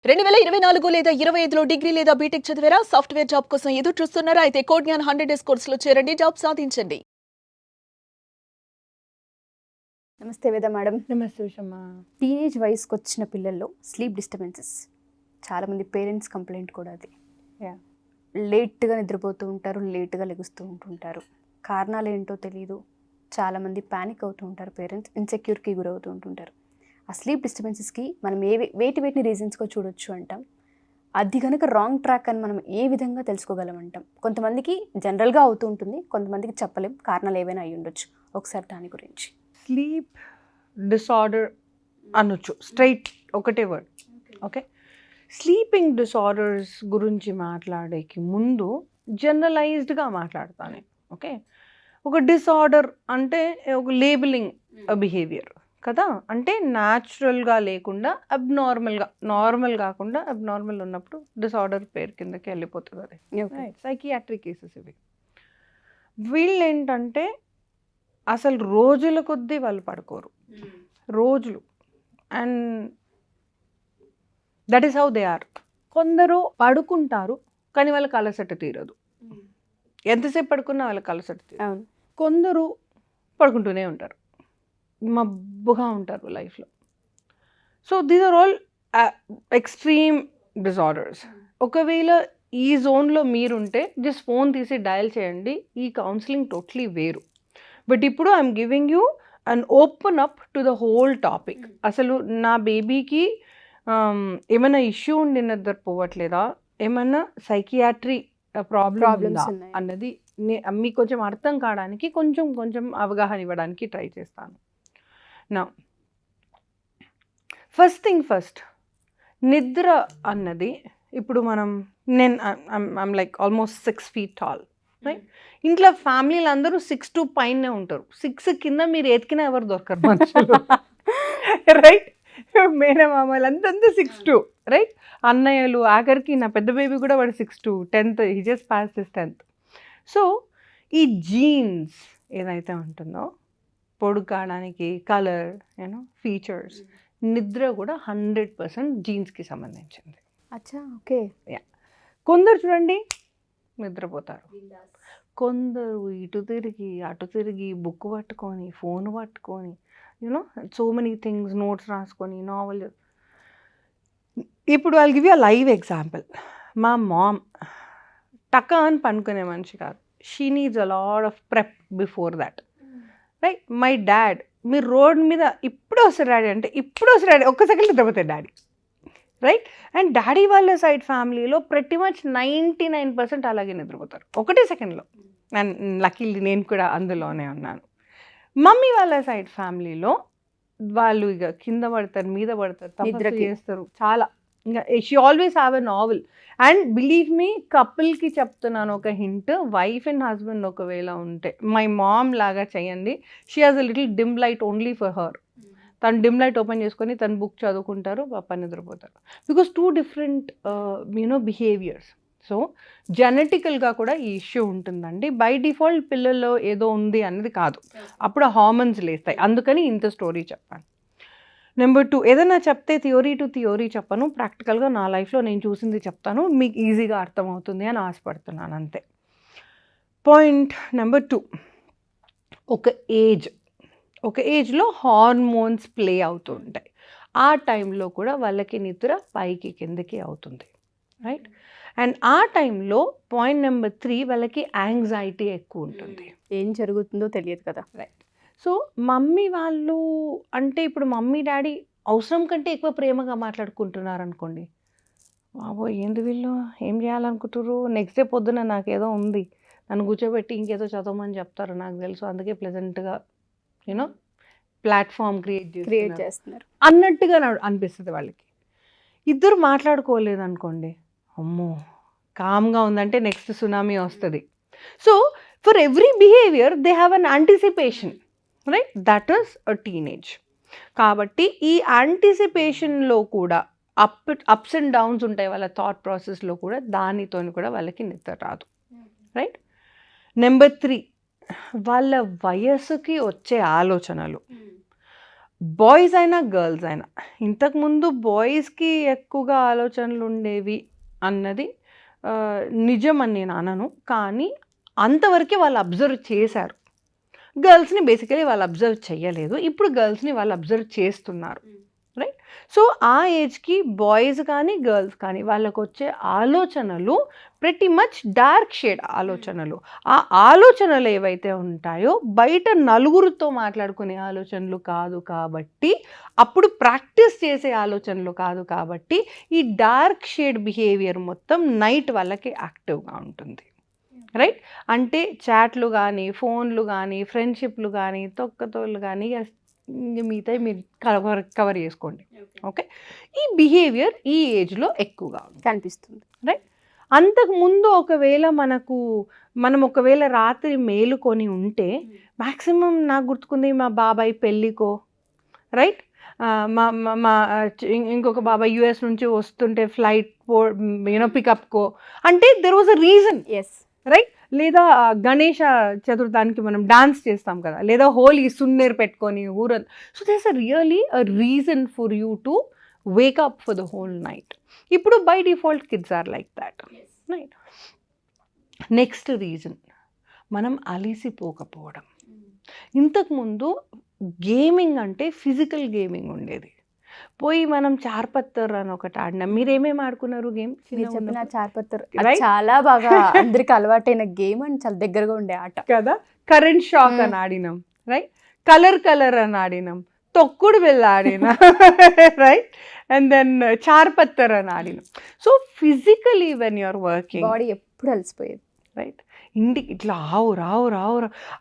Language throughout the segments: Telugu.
2024 లేదా 25లో డిగ్రీ లేదా బీటెక్ చదివారా? సాఫ్ట్‌వేర్ జాబ్ కోసం ఎదురు చూస్తున్నారా? అయితే కోడ్ జ్ఞాన్ 100 డేస్ కోర్సులో చేరండి, జాబ్ సాధించండి. నమస్తే వేద మేడం. నమస్తే ఉషమ్మ. టీనేజ్ వయసుకు వచ్చిన పిల్లల్లో స్లీప్ డిస్టర్బెన్సెస్ చాలామంది పేరెంట్స్ కంప్లైంట్ కూడా అది. లేట్గా నిద్రపోతూ ఉంటారు, లేట్గా లెగుస్తూ ఉంటుంటారు. కారణాలు ఏంటో తెలియదు. చాలామంది ప్యానిక్ అవుతూ ఉంటారు, పేరెంట్స్ ఇన్సెక్యూర్కి గురవుతూ ఉంటుంటారు. ఆ స్లీప్ డిస్టర్బెన్సెస్కి మనం వేటిని రీజన్స్గా చూడొచ్చు అంటాం. అది కనుక రాంగ్ ట్రాక్ అని మనం ఏ విధంగా తెలుసుకోగలం అంటాం. కొంతమందికి జనరల్గా అవుతూ ఉంటుంది, కొంతమందికి చెప్పలేం, కారణాలు ఏవైనా అయి ఉండొచ్చు. ఒకసారి దాని గురించి. స్లీప్ డిసార్డర్ అనొచ్చు, స్ట్రైట్ ఒకటే వర్డ్. ఓకే, స్లీపింగ్ డిసార్డర్స్ గురించి మాట్లాడేకి ముందు జనరలైజ్డ్గా మాట్లాడతాను. ఓకే, ఒక డిసార్డర్ అంటే ఒక లేబులింగ్ బిహేవియర్ కదా, అంటే న్యాచురల్గా లేకుండా అబ్నార్మల్గా, నార్మల్ కాకుండా అబ్నార్మల్ ఉన్నప్పుడు డిసార్డర్ పేరు కిందకి వెళ్ళిపోతుంది. అది సైకియాట్రిక్ కేసెస్ ఇవి. వీళ్ళు ఏంటంటే అసలు రోజుల కొద్దీ వాళ్ళు పడుకోరు, రోజులు. And that is how they are. కొందరు పడుకుంటారు కానీ వాళ్ళకి అలసట తీరదు, ఎంతసేపు పడుకున్నా వాళ్ళకి అలసట తీరదు. కొందరు పడుకుంటూనే ఉంటారు, మబ్బుగా ఉంటారు లైఫ్లో. So these are all extreme disorders. ఒకవేళ ఈ జోన్లో మీరుంటే జస్ట్ ఫోన్ తీసి డయల్ చేయండి, ఈ కౌన్సిలింగ్ టోటలీ వేరు. బట్ ఇప్పుడు I'm giving you and open up to the whole topic. అసలు నా బేబీకి ఏమైనా ఇష్యూ ఉండి నిద్రపోవట్లేదా, ఏమైనా సైకియాట్రీ ప్రాబ్లమ్స్ అన్నది మీకు కొంచెం అర్థం కావడానికి కొంచెం అవగాహన ఇవ్వడానికి ట్రై చేస్తాను. నా ఫస్ట్ థింగ్ ఫస్ట్, నిద్ర అన్నది ఇప్పుడు I'm like almost 6 feet tall, right? ఇంట్లో ఫ్యామిలీలు అందరూ 6'2" పైనే ఉంటారు. 6 కింద మీరు ఎతికినా ఎవరు దొరకరు మనుషులు, రైట్? మేనమామలు అంతంతా 6'2", రైట్? అన్నయ్యలు, ఆఖరికి నా పెద్ద బేబీ కూడా వాడు 6'2", 10th, he just pass his 10th. So ఈ జీన్స్ ఏదైతే ఉంటుందో, పొడుగు కావడానికి, కలర్, ఫీచర్స్, నిద్ర కూడా 100% జీన్స్కి సంబంధించింది. అచ్చా, ఓకే. కొందరు చూడండి నిద్రపోతారు, కొందరు ఇటు తిరిగి అటు తిరిగి బుక్ పట్టుకొని, ఫోన్ పట్టుకొని, సో మెనీ థింగ్స్, నోట్స్ రాసుకొని, నావెల్. ఇప్పుడు I'll give you a live example. మా మామ్ టక్క అని పనుకునే మనిషి కాదు. She needs a lot of prep before that, right? My dad, మీరు రోడ్ మీద ఇప్పుడు వస్తారు డాడీ అంటే ఇప్పుడు వస్తారు డాడీ, ఒక్క సెకండ్ నిద్రపోతాయి డాడీ, రైట్? అండ్ డాడీ వాళ్ళ సైడ్ ఫ్యామిలీలో ప్రతి మచ్ 99% అలాగే నిద్రపోతారు, ఒకటే సెకండ్లో. అండ్ లక్కీలీ నేను కూడా అందులోనే ఉన్నాను. మమ్మీ వాళ్ళ సైడ్ ఫ్యామిలీలో వాళ్ళు ఇక కింద పడతారు, మీద పడతారు, తపస్సు చేస్తారు చాలా. ఇంకా she always have a novel. And believe me, కపుల్కి చెప్తున్నాను ఒక హింట్, వైఫ్ అండ్ హస్బెండ్ ఒకవేళ ఉంటే మై మామ్ లాగా చేయండి. She has a little dim light only for her. తను డిమ్ లైట్ ఓపెన్ చేసుకొని తను బుక్ చదువుకుంటారు, పాప నిద్రపోతారు. Because 2 different behaviours. సో జెనెటికల్గా కూడా ఈ ఇష్యూ ఉంటుందండి. బై డిఫాల్ట్ పిల్లల్లో ఏదో ఉంది అనేది కాదు, అప్పుడు హార్మోన్స్ లేస్తాయి. అందుకని ఇంత స్టోరీ చెప్పాను. నెంబర్ 2, ఏదైనా చెప్తే థియోరీ టు థియోరీ చెప్పను, ప్రాక్టికల్గా నా లైఫ్లో నేను చూసింది చెప్తాను, మీకు ఈజీగా అర్థమవుతుంది అని ఆశపడుతున్నాను, అంతే. పాయింట్ నెంబర్ 2, ఒక ఏజ్లో హార్మోన్స్ ప్లే అవుతూ ఉంటాయి. ఆ టైంలో కూడా వాళ్ళకి నిద్ర పైకి కిందకి అవుతుంది, రైట్? అండ్ ఆ టైంలో పాయింట్ నెంబర్ 3, వాళ్ళకి యాంగ్జైటీ ఎక్కువ ఉంటుంది. ఏం జరుగుతుందో తెలియదు కదా, రైట్? సో మమ్మీ వాళ్ళు అంటే ఇప్పుడు మమ్మీ డాడీ అవసరం కంటే ఎక్కువ ప్రేమగా మాట్లాడుకుంటున్నారు అనుకోండి, బాబో ఏంది వీళ్ళు ఏం చేయాలనుకుంటారు, నెక్స్ట్ డే పొద్దున నాకేదో ఉంది, నన్ను కూర్చోబెట్టి ఇంకేదో చదవమని చెప్తారు నాకు తెలుసు, అందుకే ప్లెజెంట్గా ప్లాట్ఫామ్ క్రియేట్ చేస్తున్నారు అన్నట్టుగా అనిపిస్తుంది వాళ్ళకి. ఇద్దరు మాట్లాడుకోలేదు అనుకోండి, అమ్మో కామ్గా ఉందంటే నెక్స్ట్ సునామీ వస్తుంది. So for every behaviour they have an anticipation, right? That is a teenage. కాబట్టి ఈ యాంటిసిపేషన్లో కూడా అప్స్ అండ్ డౌన్స్ ఉంటాయి వాళ్ళ థాట్ ప్రాసెస్లో కూడా, దానితో కూడా వాళ్ళకి నిద్ర రాదు, రైట్? నెంబర్ 3, వాళ్ళ వయస్సుకి వచ్చే ఆలోచనలు. బాయ్స్ అయినా గర్ల్స్ అయినా, ఇంతకుముందు బాయ్స్కి ఎక్కువగా ఆలోచనలు ఉండేవి అన్నది నిజం అని నేను అనను, కానీ అంతవరకే వాళ్ళు అబ్జర్వ్ చేశారు. గర్ల్స్ని బేసికలీ వాళ్ళు అబ్జర్వ్ చేయలేదు, ఇప్పుడు గర్ల్స్ని వాళ్ళు అబ్జర్వ్ చేస్తున్నారు, రైట్? సో ఆ ఏజ్కి బాయ్స్ కానీ గర్ల్స్ కానీ వాళ్ళకు వచ్చే ఆలోచనలు ప్రతి మచ్ డార్క్ షేడ్ ఆలోచనలు. ఆ ఆలోచనలు ఏవైతే ఉంటాయో బయట నలుగురితో మాట్లాడుకునే ఆలోచనలు కాదు కాబట్టి, అప్పుడు ప్రాక్టీస్ చేసే ఆలోచనలు కాదు కాబట్టి, ఈ డార్క్ షేడ్ బిహేవియర్ మొత్తం నైట్ వాళ్ళకి యాక్టివ్గా ఉంటుంది, రైట్? అంటే చాట్లు కానీ, ఫోన్లు కానీ, ఫ్రెండ్షిప్లు కానీ, తొక్కతోళ్ళు కానీ, మిగతా మీరు కవర్ చేసుకోండి, ఓకే? ఈ బిహేవియర్ ఈ ఏజ్లో ఎక్కువగా కనిపిస్తుంది, రైట్? అంతకుముందు ఒకవేళ మనం ఒకవేళ రాత్రి మేలుకొని ఉంటే మ్యాక్సిమం నాకు గుర్తుకుంది మా బాబాయ్ పెళ్ళికో, రైట్, మా మా ఇంకొక బాబాయ్ యుఎస్ నుంచి వస్తుంటే ఫ్లైట్ పికప్కో, అంటే there was a reason, yes, right? లేదా గణేష చతుర్థానికి మనం డాన్స్ చేస్తాం కదా, లేదా హోలీ సున్నేరు పెట్టుకొని ఊరంతా. So there's a really a reason for you to wake up for the whole night. ఇప్పుడు by default kids are like that, right? Next reason మనం అలిసిపోకపోవడం. ఇంతకుముందు గేమింగ్ అంటే ఫిజికల్ గేమింగ్ ఉండేది, పోయి మనం చార్పత్తర్ అని ఒకటి ఆడినాం. మీరేమేమి ఆడుకున్నారు గేమ్? మీరు చెప్పిన చార్పత్తర్ Right? చాలా బాగా అందరికి అలవాటైన గేమ్ అండ్ చాలా దగ్గరగా ఉండే ఆట కదా. కరెంట్ షాక్ అని ఆడినాం, రైట్? కలర్ అని ఆడినాం, తొక్కుడు బిళ్ళ ఆడినాం, రైట్? అండ్ దెన్ చార్పత్తర్ అని ఆడినాం. So physically when you're working body ఎప్పుడు అలసిపోయేది, రైట్? ఇంటికి ఇట్లా రావు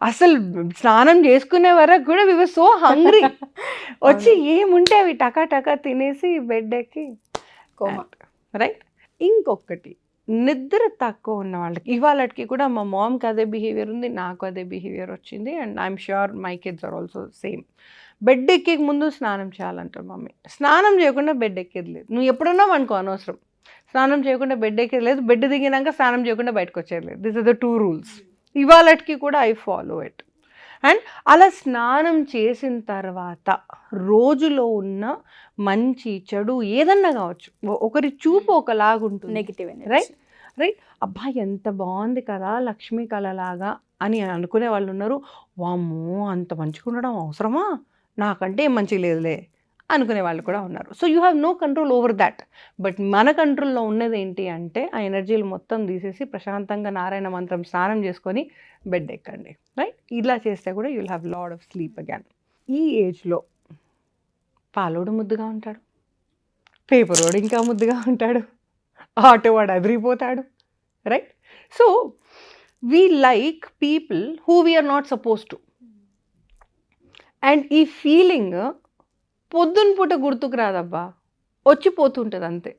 అసలు స్నానం చేసుకునే వరకు కూడా వి వర్ సో హంగ్రీ. వచ్చి ఏముంటే అవి టకా తినేసి బెడ్ ఎక్కి కోమా, రైట్? ఇంకొకటి, నిద్ర తక్కువ ఉన్న వాళ్ళకి, ఇవాళకి కూడా మా మామ్కి అదే బిహేవియర్ ఉంది, నాకు అదే బిహేవియర్ వచ్చింది, and I'm sure my kids are also same. Bed ఎక్కే ముందు స్నానం చేయాలంటారు మమ్మీ. స్నానం చేయకుండా బెడ్ ఎక్కేది లేదు. నువ్వు ఎప్పుడున్నా అనుకో అనవసరం, స్నానం చేయకుండా బెడ్ ఎక్కేది లేదు, బెడ్ దిగినాక స్నానం చేయకుండా బయటకు వచ్చేది లేదు. This are the 2 rules. ఇవాళకి కూడా ఐ ఫాలో ఇట్. అండ్ అలా స్నానం చేసిన తర్వాత రోజులో ఉన్న మంచి చెడు ఏదన్నా కావచ్చు, ఒకరి చూపు ఒకలాగుంటుంది, నెగిటివ్, రైట్? అబ్బాయి ఎంత బాగుంది కదా లక్ష్మీ కళలాగా అని అనుకునే వాళ్ళు ఉన్నారు. వామ్మో అంత మంచిగా ఉండడం అవసరమా, నాకంటే ఏం మంచిగా లేదులే అనుకునే వాళ్ళు కూడా ఉన్నారు. So you have no control over that. But మన కంట్రోల్లో ఉన్నది ఏంటి అంటే ఆ ఎనర్జీలు మొత్తం తీసేసి ప్రశాంతంగా నారాయణ మంత్రం స్నానం చేసుకొని బెడ్ ఎక్కండి, రైట్? ఇలా చేస్తే కూడా you will have lot of sleep again. ఈ ఏజ్లో పాలోడు ముద్దుగా ఉంటాడు, పేపర్ వాడు ఇంకా ముద్దుగా ఉంటాడు, ఆటో వాడు అదిరిపోతాడు, right? So we like people who we're not suppose to. And ఈ ఫీలింగ్ పొద్దున్న పూట గుర్తుకు రాదబ్బా, వచ్చిపోతుంటుంది అంతే.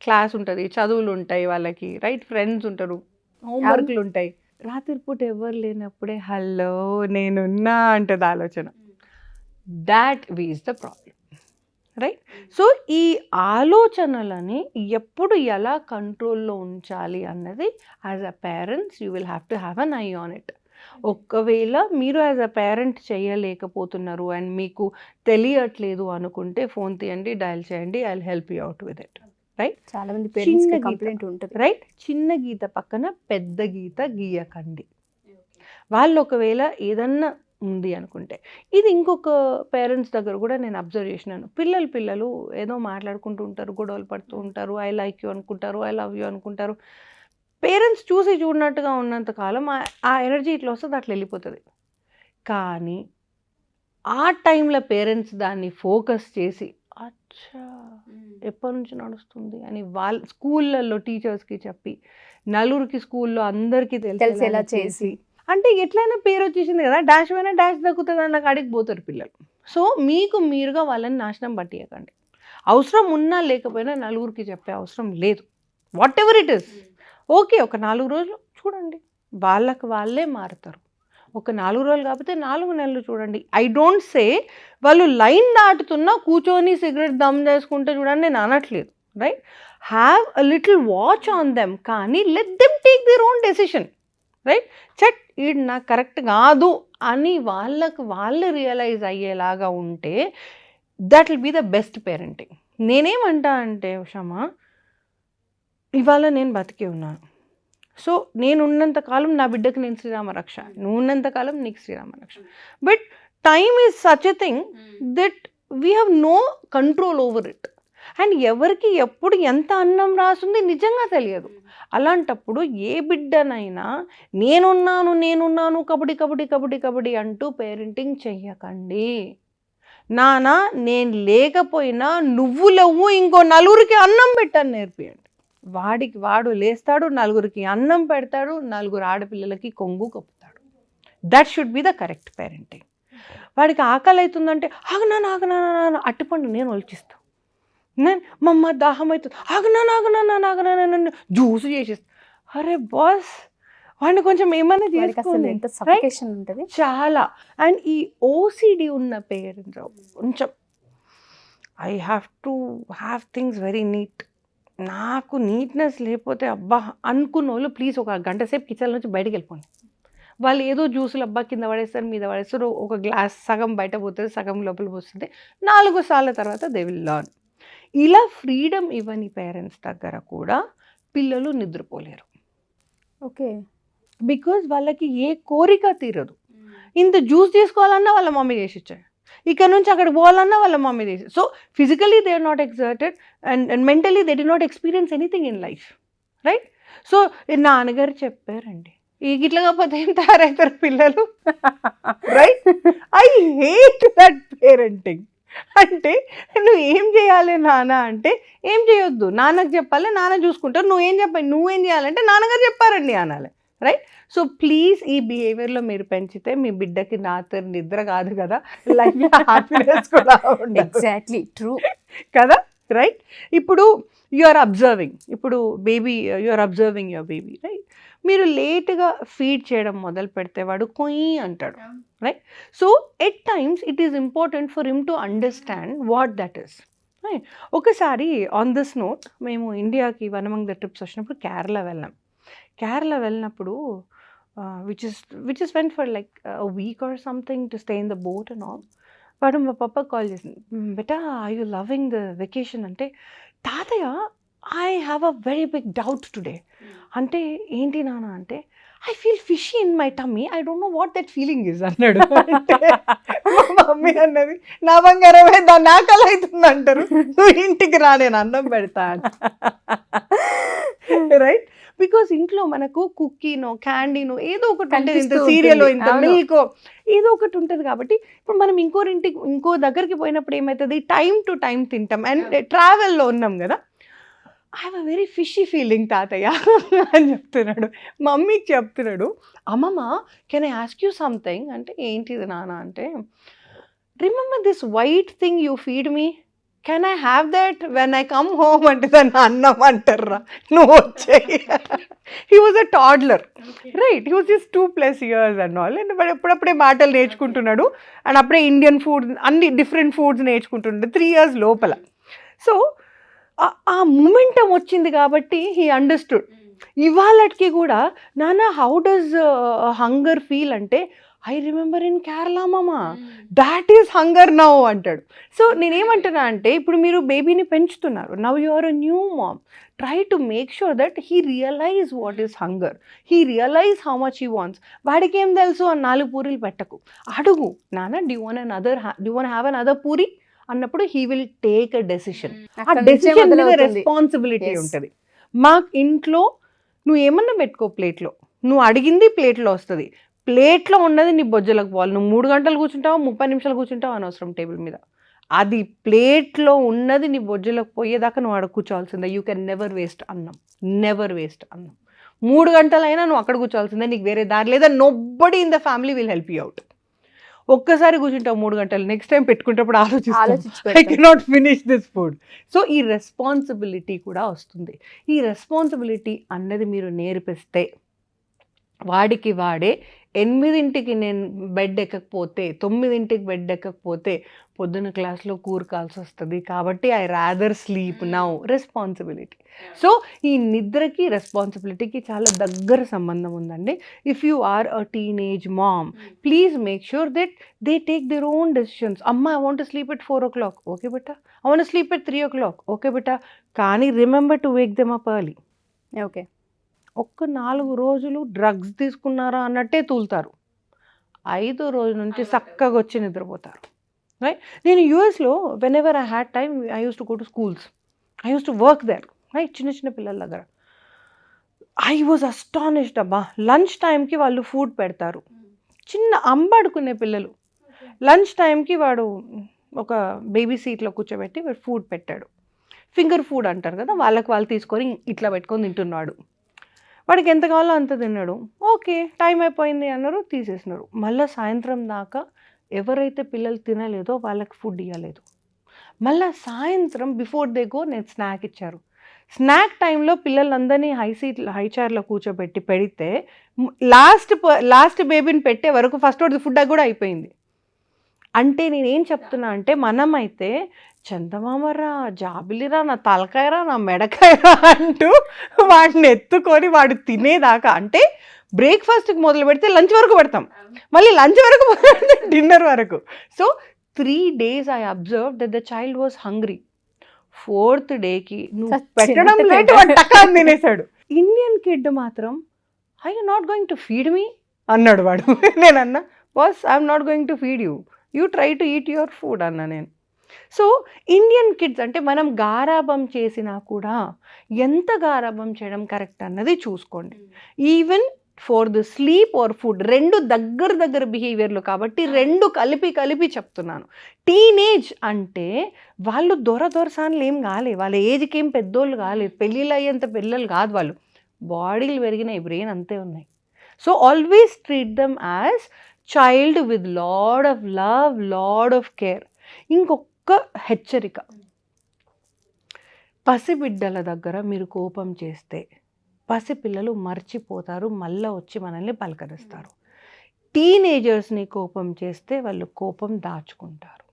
క్లాస్ ఉంటుంది, చదువులు ఉంటాయి వాళ్ళకి, రైట్? ఫ్రెండ్స్ ఉంటారు, హోంవర్క్లు ఉంటాయి. రాత్రిపూట ఎవరు లేనప్పుడే హలో నేనున్నా అంటుంది ఆలోచన. That is the problem, right? So ఈ ఆలోచనలని ఎప్పుడు ఎలా కంట్రోల్లో ఉంచాలి అన్నది as a parents you will have to have an I on it. ఒకవేళ మీరు యాజ్ అ పేరెంట్ చేయలేకపోతున్నారు అండ్ మీకు తెలియట్లేదు అనుకుంటే ఫోన్ తీయండి, డయల్ చేయండి, I will help you out with it, right? చాలా మంది పేరెంట్స్ కంప్లైంట్ ఉంటుంది, రైట్? చిన్న గీత పక్కన పెద్ద గీత గీయకండి. వాళ్ళు ఒకవేళ ఏదన్నా ఉంది అనుకుంటే, ఇది ఇంకొక పేరెంట్స్ దగ్గర కూడా నేను అబ్జర్వ్ చేసినాను. పిల్లలు ఏదో మాట్లాడుకుంటూ ఉంటారు, గొడవలు పడుతూ ఉంటారు, ఐ లైక్ యూ అనుకుంటారు, ఐ లవ్ యూ అనుకుంటారు. పేరెంట్స్ చూసి చూడనట్టుగా ఉన్నంతకాలం ఆ ఎనర్జీ ఇట్లా వస్తుంది, అట్లా వెళ్ళిపోతుంది. కానీ ఆ టైంలో పేరెంట్స్ దాన్ని ఫోకస్ చేసి అచ్చా ఎప్పటి నుంచి నడుస్తుంది అని వాళ్ళ స్కూళ్ళల్లో టీచర్స్కి చెప్పి, నలుగురికి స్కూల్లో అందరికీ తెలిసేలా చేసి, అంటే ఎట్లయినా పేరు వచ్చేసింది కదా, డాష్ అయినా డాష్ దక్కుతుంది అని నాకు అడిగిపోతారు పిల్లలు. సో మీకు మీరుగా వాళ్ళని నాశనం పట్టియకండి. అవసరం ఉన్నా లేకపోయినా నలుగురికి చెప్పే అవసరం లేదు. What ever it is, okay ఒక 4 రోజులు చూడండి, వాళ్ళకి వాళ్ళే మారుతారు. ఒక 4 రోజులు కాకపోతే 4 నెలలు చూడండి. ఐ డోంట్ సే వాళ్ళు లైన్ దాటుతున్నా కూర్చొని సిగరెట్ దమ్ చేసుకుంటే చూడండి నేను అనట్లేదు, right? Have a little watch on them, కానీ let them take their own decision, right? చెట్ ఇది నాకు కరెక్ట్ కాదు అని వాళ్ళకు వాళ్ళు రియలైజ్ అయ్యేలాగా ఉంటే that will be the best parenting. నేనేమంటా అంటే ఉషామా, ఇవాళ నేను బతికే ఉన్నాను. సో నేను ఉన్నంతకాలం నా బిడ్డకి నేను శ్రీరామ రక్ష, నువ్వు ఉన్నంతకాలం నీకు శ్రీరామ రక్ష. But time is such a thing that we have no control over it. And ఎవరికి ఎప్పుడు ఎంత అన్నం రాస్తుంది నిజంగా తెలియదు. అలాంటప్పుడు ఏ బిడ్డనైనా నేనున్నాను కబడ్డీ కబడ్డీ కబడ్డీ కబడ్డీ అంటూ పేరెంటింగ్ చెయ్యకండి. నాన్న నేను లేకపోయినా నువ్వు లేవు, ఇంకో నలుగురికి అన్నం పెట్టని నేర్పియండి. వాడు లేస్తాడు, నలుగురికి అన్నం పెడతాడు, నలుగురు ఆడపిల్లలకి కొంగు కప్పుతాడు. That should be the correct parenting. వాడికి ఆకలి అవుతుందంటే ఆగనా అట్టుపండు నేను ఒలిచిస్తాను, నేను మా అమ్మ దాహం అవుతుంది ఆగనా జ్యూస్ చేసేస్తా. అరే బాస్, వాడిని కొంచెం ఏమైనా చేసుకోండి. చాలా. అండ్ ఈ ఓసిడి ఉన్న పేరెంట్స్ కొంచెం I have to have things very neat. నాకు నీట్నెస్ లేకపోతే అబ్బా అనుకున్న వాళ్ళు ప్లీజ్ ఒక గంట సేపు కిచెన్ నుంచి బయటకు వెళ్ళిపోండి. వాళ్ళు ఏదో జ్యూసులు అబ్బా కింద పడేస్తారు, మీద పడేస్తారు, ఒక గ్లాస్ సగం బయట పోతుంది, సగం లోపల పోస్తుంది. 4 సార్ల తర్వాత దే విల్ లర్న్. ఇలా ఫ్రీడమ్ ఇవ్వని పేరెంట్స్ దగ్గర కూడా పిల్లలు నిద్రపోలేరు. ఓకే, బికాజ్ వాళ్ళకి ఏ కోరిక తీరదు. ఇంత జ్యూస్ తీసుకోవాలన్నా వాళ్ళ మమ్మీ చేసి ఇచ్చారు, ఇక్కడ నుంచి అక్కడికి పోవాలన్నా వాళ్ళ మమ్మీ చేసి. So physically they are not exerted and mentally they did not experience anything in life, right? So నాన్నగారు చెప్పారండి, ఈ గిట్ల కాకపోతే ఏం తయారవుతారు పిల్లలు, right? I hate that parenting. అంటే నువ్వు ఏం చేయాలి నాన్న అంటే ఏం చేయొద్దు, నాన్నకు చెప్పాలి, నాన్న చూసుకుంటారు. నువ్వేం చేయాలంటే నాన్నగారు చెప్పారండి అనాలి, రైట్? సో ప్లీజ్ ఈ బిహేవియర్లో మీరు పెంచితే మీ బిడ్డకి రాత్రి నిద్ర కాదు కదా, లైఫ్ హ్యాపీనెస్ కూడా ఉండదు. ఎగ్జాక్ట్లీ ట్రూ కదా, రైట్? ఇప్పుడు యు ఆర్ అబ్జర్వింగ్, ఇప్పుడు you are observing your baby, right? మీరు లేట్గా ఫీడ్ చేయడం మొదలు పెడితే వాడు కొయ్యి అంటాడు, right? So at times it is important for him to understand what that is, right? ఒకసారి ఆన్ దిస్ నోట్ మేము ఇండియాకి వన్ అమంగ్ ద ట్రిప్స్ వచ్చినప్పుడు కేరళ వెళ్ళినప్పుడు which is went for like a week or something to stay in the boat and all. వాడు మా పప్ప కాల్ చేసింది, బెటా I you loving the vacation అంటే, తాతయ్య I have a very big doubt today. అంటే ఏంటి నాన్న అంటే, I feel fishy in my tummy, I don't know what that feeling is అన్నాడు. మా మమ్మీ అన్నది, నా బంగారమే దాన్ని ఆకలి అవుతుంది అంటారు, నువ్వు ఇంటికి రా నేను అన్నం పెడతా, రైట్? బికాస్ ఇంట్లో మనకు కుక్కీనో క్యాండీనో ఏదో ఒకటి ఉంటుంది, ఇంత సీరియల్ ఇంత మిల్కో ఏదో ఒకటి ఉంటుంది. కాబట్టి ఇప్పుడు మనం ఇంకో దగ్గరికి పోయినప్పుడు ఏమవుతుంది, టైం టు టైం తింటాం. అండ్ ట్రావెల్లో ఉన్నాం కదా, I have a very fishy feeling తాతయ్య అని చెప్తున్నాడు. మమ్మీకి చెప్తున్నాడు, అమ్మమ్మ can I ask you something అంటే, ఏంటిది నాన్న అంటే, remember this white thing you feed me, can I have that when I come home అంటే దాన్ని అన్నం అంటారా, నువ్వు వచ్చేయి. He was a toddler, right? He was just 2+ years and all. అండ్ ఎప్పుడప్పుడే మాటలు నేర్చుకుంటున్నాడు, అండ్ అప్పుడే ఇండియన్ ఫుడ్ అన్ని డిఫరెంట్ ఫుడ్స్ నేర్చుకుంటున్నాడు 3 years లోపల. సో ఆ మూమెంటం వచ్చింది కాబట్టి హీ అండర్స్టూడ్. ఇవాళకి కూడా నాన్న హౌ డస్ హంగర్ ఫీల్ అంటే, ఐ రిమెంబర్ ఇన్ కేరళ మామ, దాట్ ఈస్ హంగర్ నౌ అంటాడు. సో నేనేమంటున్నా అంటే, ఇప్పుడు మీరు బేబీని పెంచుతున్నారు, now you are a new mom, try to make sure that he realize what is hunger, he realize how much he wants. వాడికి ఏం తెలుసు అని 4 పూరీలు పెట్టకు, అడుగు, నాన్న do want have another puri అన్నప్పుడు he will take a decision. ఆ డెసిషన్ మీద రెస్పాన్సిబిలిటీ ఉంటుంది. మా ఇంట్లో నువ్వు ఏమన్నా పెట్టుకో ప్లేట్లో, నువ్వు అడిగింది ప్లేట్లో వస్తుంది, ప్లేట్లో ఉన్నది నీ బొజ్జలకు పోవాలి. నువ్వు 3 గంటలు కూర్చుంటావు, 30 నిమిషాలు కూర్చుంటావు అనవసరం టేబుల్ మీద. అది ప్లేట్లో ఉన్నది నీ బొజ్జలకు పోయేదాకా నువ్వు అక్కడ కూర్చోవాల్సిందే. యూ కెన్ నెవర్ వేస్ట్ అన్నం. 3 గంటలైనా నువ్వు అక్కడ కూర్చోవాల్సిందే, నీకు వేరే దారి లేదా. Nobody in the family will help you out. ఒక్కసారి కూర్చుంటావు 3 గంటలు, నెక్స్ట్ టైం పెట్టుకునేటప్పుడు ఆలోచిస్తావు, I cannot finish this food. So ఈ రెస్పాన్సిబిలిటీ కూడా వస్తుంది. ఈ రెస్పాన్సిబిలిటీ అన్నది మీరు నేర్పిస్తే వాడికి వాడే 8ంటికి నేను బెడ్ ఎక్కకపోతే 9ంటికి బెడ్ ఎక్కకపోతే పొద్దున క్లాస్లో కూరకాల్సి వస్తుంది, కాబట్టి I rather sleep now. Responsibility. So ఈ నిద్రకి రెస్పాన్సిబిలిటీకి చాలా దగ్గర సంబంధం ఉందండి. If you are a teenage mom, please make sure that they take their own decisions. అమ్మ I want sleep at 4 o'clock, okay beta. I want sleep at 3 o'clock, okay beta. కానీ remember to wake them up early. Okay. ఒక్క 4 రోజులు డ్రగ్స్ తీసుకున్నారా అన్నట్టే తూలుతారు, 5వ రోజు నుంచి చక్కగా వచ్చి నిద్రపోతారు. రైట్. నేను యూఎస్లో whenever I had time I used to go to schools, I used to work there. Right. చిన్న చిన్న పిల్లల దగ్గర ఐ వాజ్ అస్టానిష్డ్. అబ్బా, లంచ్ టైంకి వాళ్ళు ఫుడ్ పెడతారు. చిన్న అంబడుకునే పిల్లలు లంచ్ టైంకి వాడు ఒక బేబీ సీట్లో కూర్చోబెట్టి వాడు ఫుడ్ పెట్టాడు. ఫింగర్ ఫుడ్ అంటారు కదా, వాళ్ళకి వాళ్ళు తీసుకొని ఇట్లా పెట్టుకొని తింటున్నాడు. వాడికి ఎంత కావాలో అంత తిన్నాడు. ఓకే, టైం అయిపోయింది అన్నారు, తీసేసినారు. మళ్ళీ సాయంత్రం దాకా ఎవరైతే పిల్లలు తినలేదో వాళ్ళకి ఫుడ్ ఇవ్వలేదు. మళ్ళీ సాయంత్రం బిఫోర్ దే గో నేను స్నాక్ ఇచ్చారు. స్నాక్ టైంలో పిల్లలందరినీ హై చైర్లో కూర్చోబెట్టి పెడితే లాస్ట్ బేబీని పెట్టే వరకు ఫస్ట్ వాడి ఫుడ్ కూడా అయిపోయింది. అంటే నేనేం చెప్తున్నా అంటే, మనమైతే చందమామరా, జాబిలిరా, నా తలకాయరా, నా మెడకాయరా అంటూ వాడిని ఎత్తుకొని వాడు తినేదాకా, అంటే బ్రేక్ఫాస్ట్కి మొదలు పెడితే లంచ్ వరకు పెడతాం, మళ్ళీ లంచ్ వరకు డిన్నర్ వరకు. So 3 days I observe that the child was hungry. 4th డేకి నువ్వు పెట్టడం లేట్ వాడు టకాన్ తినేసాడు. ఇండియన్ కిడ్ మాత్రం I you not going to feed me అన్నాడు వాడు. నేనన్నా, boss I'm not going to feed you, you try to eat your food అన్నా నేను. సో ఇండియన్ కిడ్స్ అంటే మనం గారాబం చేసినా కూడా ఎంత గారాబం చేయడం కరెక్ట్ అన్నది చూసుకోండి. Even for the sleep are food, 2 దగ్గర బిహేవియర్లు కాబట్టి 2 కలిపి చెప్తున్నాను. టీనేజ్ అంటే వాళ్ళు దొరసాన్లు ఏం కాలే, వాళ్ళ ఏజ్కి ఏం పెద్దోళ్ళు కాలేదు, పెళ్ళిళ్ళు అయ్యేంత పిల్లలు కాదు వాళ్ళు, బాడీలు పెరిగినాయి, బ్రెయిన్ అంతే ఉన్నాయి. So always treat them as child with lot of love, lot of care. ఇంకొక హెచ్చరిక, పసిబిడ్డల దగ్గర మీరు కోపం చేస్తే పసిపిల్లలు మర్చిపోతారు, మళ్ళీ వచ్చి మనల్ని పలకరిస్తారు. టీనేజర్స్ని కోపం చేస్తే వాళ్ళు కోపం దాచుకుంటారు.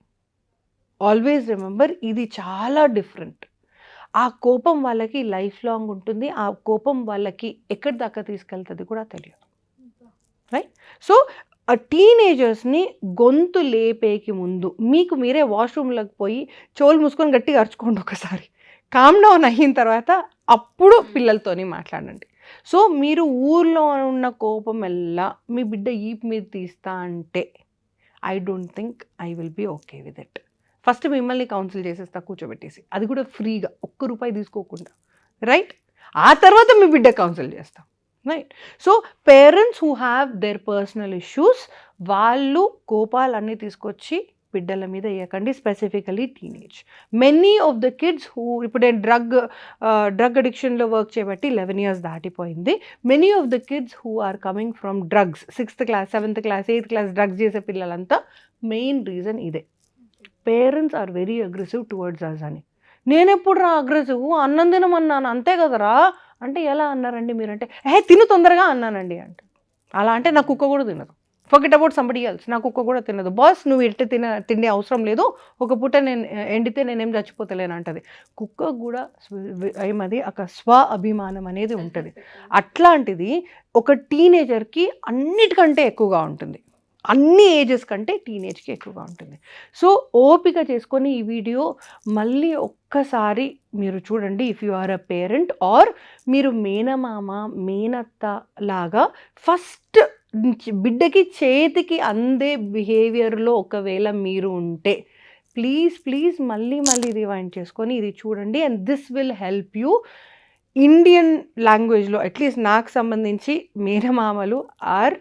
ఆల్వేస్ రిమెంబర్, ఇది చాలా డిఫరెంట్. ఆ కోపం వాళ్ళకి లైఫ్ లాంగ్ ఉంటుంది, ఆ కోపం వాళ్ళకి ఎక్కడి దాకా తీసుకెళ్తుంది కూడా తెలియదు. రైట్. సో ఆ టీనేజర్స్ని గొంతు లేపేకి ముందు మీకు మీరే వాష్రూమ్లోకి పోయి చెవులు మూసుకొని గట్టిగా అరుచుకోండి ఒకసారి. కామ్ డౌన్ అయిన తర్వాత అప్పుడు పిల్లలతోని మాట్లాడండి. సో మీరు ఊర్లో ఉన్న కోపం ఎల్లా మీ బిడ్డ ఈపు మీద తీస్తా అంటే I don't think I will be okay with it. First మిమ్మల్ని కౌన్సిల్ చేసేస్తా కూర్చోబెట్టేసి, అది కూడా ఫ్రీగా, ₹1 తీసుకోకుండా. రైట్. ఆ తర్వాత మీ బిడ్డ కౌన్సిల్ చేస్తాం. Right. So parents who have their personal issues, వాళ్ళు కోపాలన్నీ తీసుకొచ్చి బిడ్డల మీద వేయకండి, specifically teenage. Many of the kids who, ఇప్పుడు నేను డ్రగ్ అడిక్షన్లో వర్క్ చేయబట్టి 11 years దాటిపోయింది. Many of the kids who are coming from drugs, 6th class 7th class 8th class drugs చేసే పిల్లలంతా మెయిన్ రీజన్ ఇదే. Parents are very aggressive towards us అని. నేను ఎప్పుడు రా అగ్రెసివ్, అన్నం తినమన్నాను అంతే కదరా అంటే, ఎలా అన్నారండి మీరంటే, తిను తొందరగా అన్నానండి అంటే. అలా అంటే నా కుక్క కూడా తినదు, ఫర్గెట్ అబౌట్ సంబడి ఎల్స్, నా కుక్క కూడా తినదు. బాస్ నువ్వు ఎట్ట తిండి అవసరం లేదు, ఒక పూట నేను ఎండితే నేనేం చచ్చిపోతలేను అంటది. కుక్క కూడా ఏమది ఒక స్వ అభిమానం అనేది ఉంటుంది. అట్లాంటిది ఒక టీనేజర్కి అన్నిటికంటే ఎక్కువగా ఉంటుంది, అన్ని ఏజెస్ కంటే టీనేజ్కి ఎక్కువగా ఉంటుంది. సో ఓపిక చేసుకొని ఈ వీడియో మళ్ళీ ఒక్కసారి మీరు చూడండి. If you are a parent or మీరు మేనమామ మేనత్త లాగా ఫస్ట్ బిడ్డకి చేతికి అందే బిహేవియర్లో ఒకవేళ మీరు ఉంటే ప్లీజ్ మళ్ళీ రివైండ్ చేసుకొని ఇది చూడండి. And this will help you. Indian లాంగ్వేజ్లో అట్లీస్ట్ నాకు సంబంధించి మేనమామలు ఆర్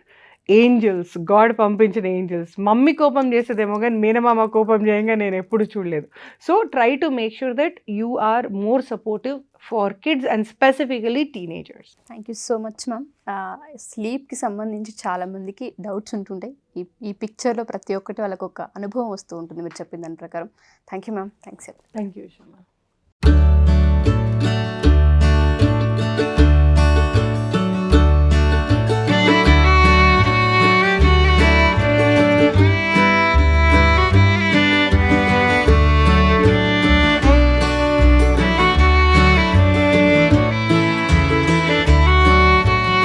ఏంజల్స్, గాడ్ పంపించిన ఏంజల్స్. మమ్మీ కోపం చేసేదేమో కానీ మేనమామ కోపం చేయంగా నేను ఎప్పుడు చూడలేదు. So try to make sure that you are more supportive for kids and specifically teenagers. Thank you so much ma'am. స్లీప్కి సంబంధించి చాలామందికి డౌట్స్ ఉంటుంటాయి. ఈ పిక్చర్లో ప్రతి ఒక్కటి వాళ్ళకు ఒక అనుభవం వస్తూ ఉంటుంది మీరు చెప్పిన దాని ప్రకారం. Thank you ma'am. Thanks. Thank you Shama.